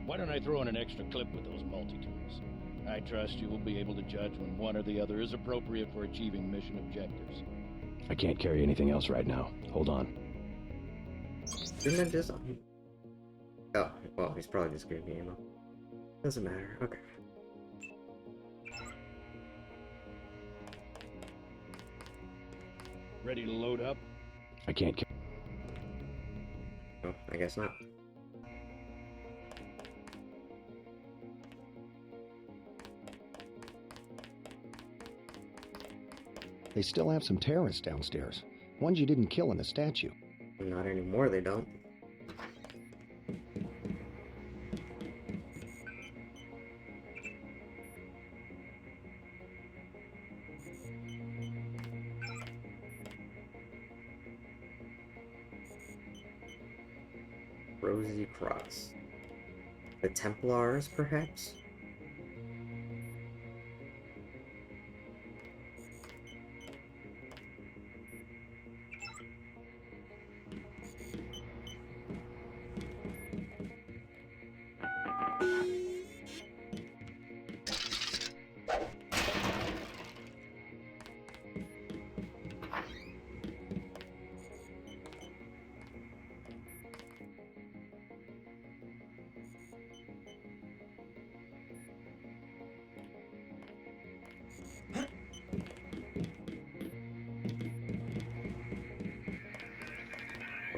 Why don't I throw in an extra clip with those multi-tools? I trust you will be able to judge when one or the other is appropriate for achieving mission objectives. I can't carry anything else right now. Hold on. Didn't I just... Oh, well, he's probably just giving me ammo. Doesn't matter. Okay. Ready to load up? I can't... Oh, I guess not. They still have some terrorists downstairs. Ones you didn't kill in the statue. Not anymore, they don't. Rosy Cross. The Templars, perhaps?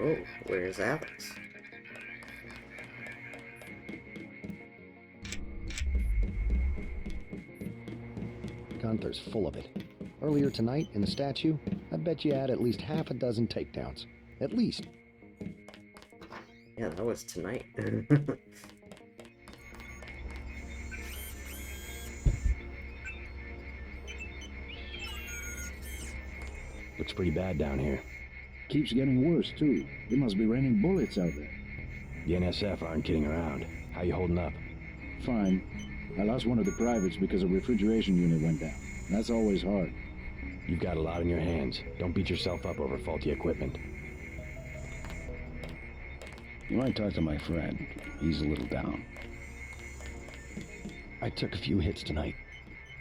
Oh, where's Alex? Gunther's full of it. Earlier tonight, in the statue, I bet you had at least half a dozen takedowns. At least. Yeah, that was tonight. Looks pretty bad down here. Keeps getting worse, too. They must be raining bullets out there. The NSF aren't kidding around. How you holding up? Fine. I lost one of the privates because a refrigeration unit went down. That's always hard. You've got a lot on your hands. Don't beat yourself up over faulty equipment. You might talk to my friend. He's a little down. I took a few hits tonight.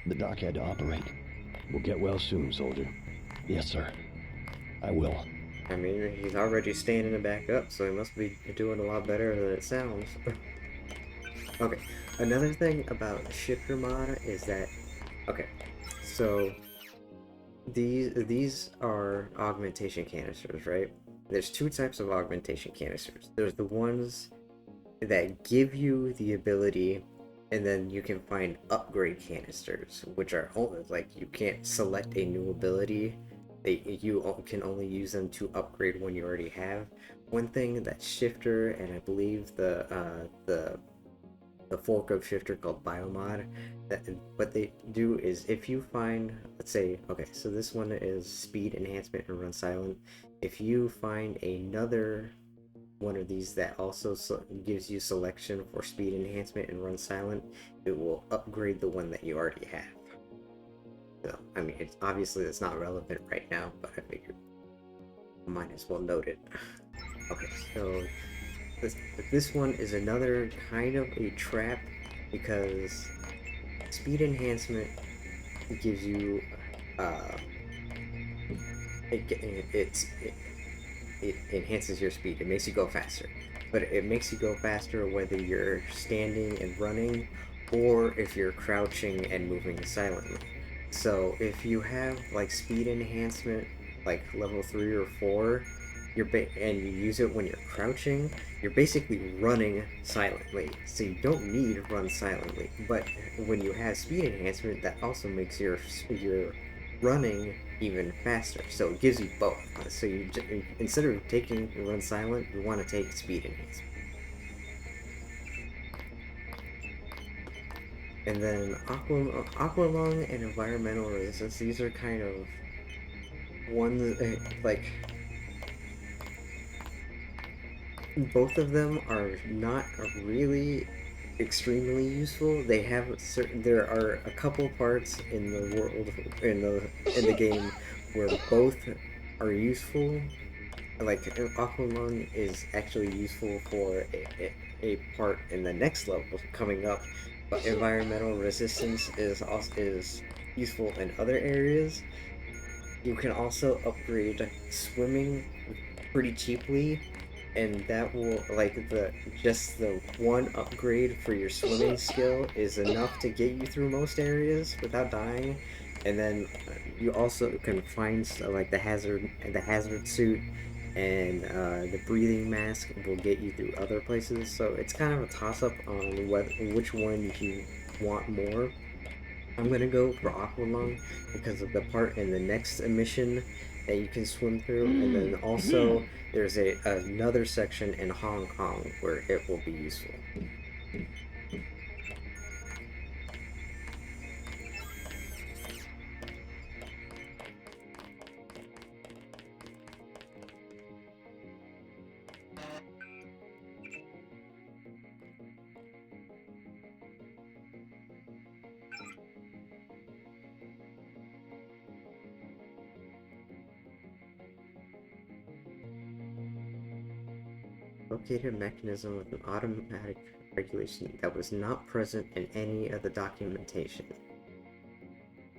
The doc had to operate. We'll get well soon, soldier. Yes, sir. I will. I mean, he's already standing back up, so he must be doing a lot better than it sounds. Okay, another thing about Shifter Mod is that, okay, so these are augmentation canisters, right? There's two types of augmentation canisters. There's the ones that give you the ability, and then you can find upgrade canisters, which are only, like, you can't select a new ability. You can only use them to upgrade one you already have. One thing that Shifter, and I believe the fork of Shifter called Biomod, that what they do is, if you find, let's say, okay, so this one is speed enhancement and run silent. If you find another one of these that also gives you selection for speed enhancement and run silent, it will upgrade the one that you already have. So, I mean, it's obviously it's not relevant right now, but I figured I might as well note it. Okay, so this one is another kind of a trap, because speed enhancement gives you it enhances your speed. It makes you go faster, but it makes you go faster whether you're standing and running or if you're crouching and moving silently. So if you have like speed enhancement like level 3 or 4, and you use it when you're crouching, you're basically running silently. So you don't need to run silently. But when you have speed enhancement, that also makes your running even faster. So it gives you both. So you instead of taking run silent, you want to take speed enhancement. And then Aqua Lung and Environmental Resistance, these are kind of ones, like, both of them are not really extremely useful. They have there are a couple parts in the world, in the game, where both are useful. Like, Aqua Lung is actually useful for a part in the next level coming up. But environmental resistance is useful in other areas. You can also upgrade swimming pretty cheaply, and that will, like, just the one upgrade for your swimming skill is enough to get you through most areas without dying. And then you also can find like the hazard suit and the breathing mask will get you through other places. So it's kind of a toss-up on which one you want more. I'm gonna go for Aqua Lung because of the part in the next mission that you can swim through, and then also there's another section in Hong Kong where it will be useful. Located mechanism with an automatic regulation that was not present in any of the documentation.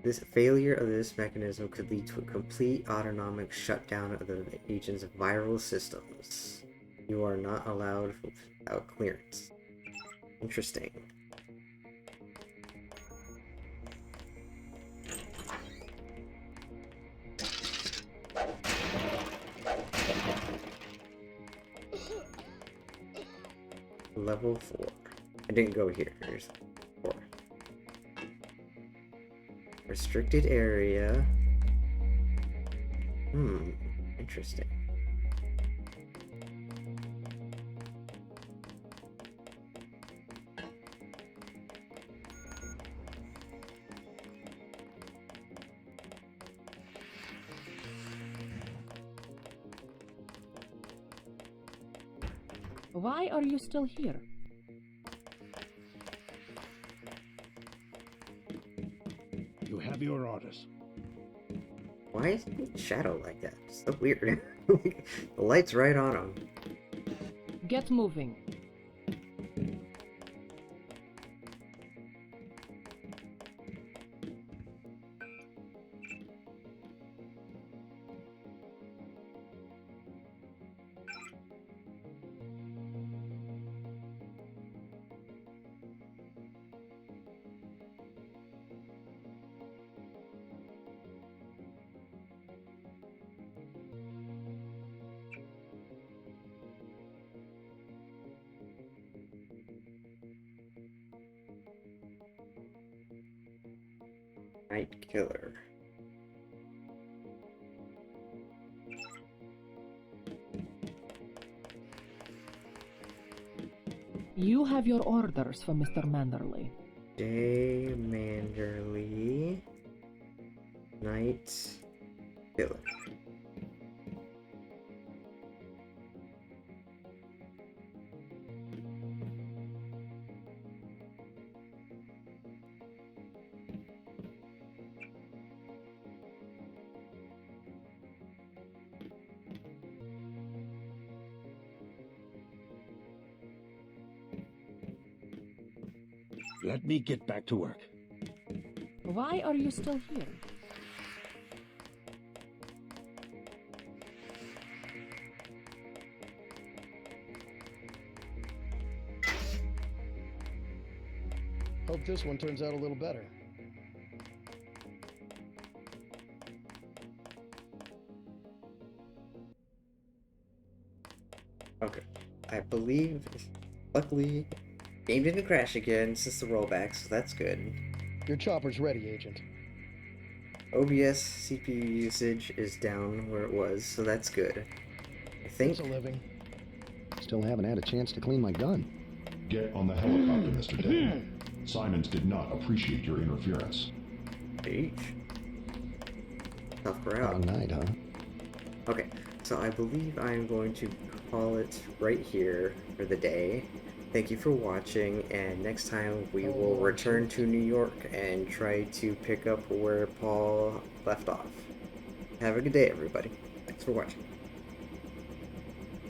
This failure of this mechanism could lead to a complete autonomic shutdown of the agent's viral systems. You are not allowed without clearance. Interesting. level 4. I didn't go here. Here's 4. Restricted area. Interesting. Why are you still here? You have your orders. Why is it shadow like that? It's so weird. The light's right on him. Get moving. Night Killer. You have your orders for Mr. Manderley. J. Manderley. Night Killer. Let me get back to work. Why are you still here? Hope this one turns out a little better. Okay. I believe, luckily, game didn't crash again since the rollback, so that's good. Your chopper's ready, Agent. OBS CPU usage is down where it was, so that's good. I think... It's a living. Still haven't had a chance to clean my gun. Get on the helicopter, Mr. Day. Simons did not appreciate your interference. Eesh. Tough crowd. Long night, huh? Okay, so I believe I'm going to call it right here for the day. Thank you for watching, and next time we will return to New York and try to pick up where Paul left off. Have a good day, everybody. Thanks for watching.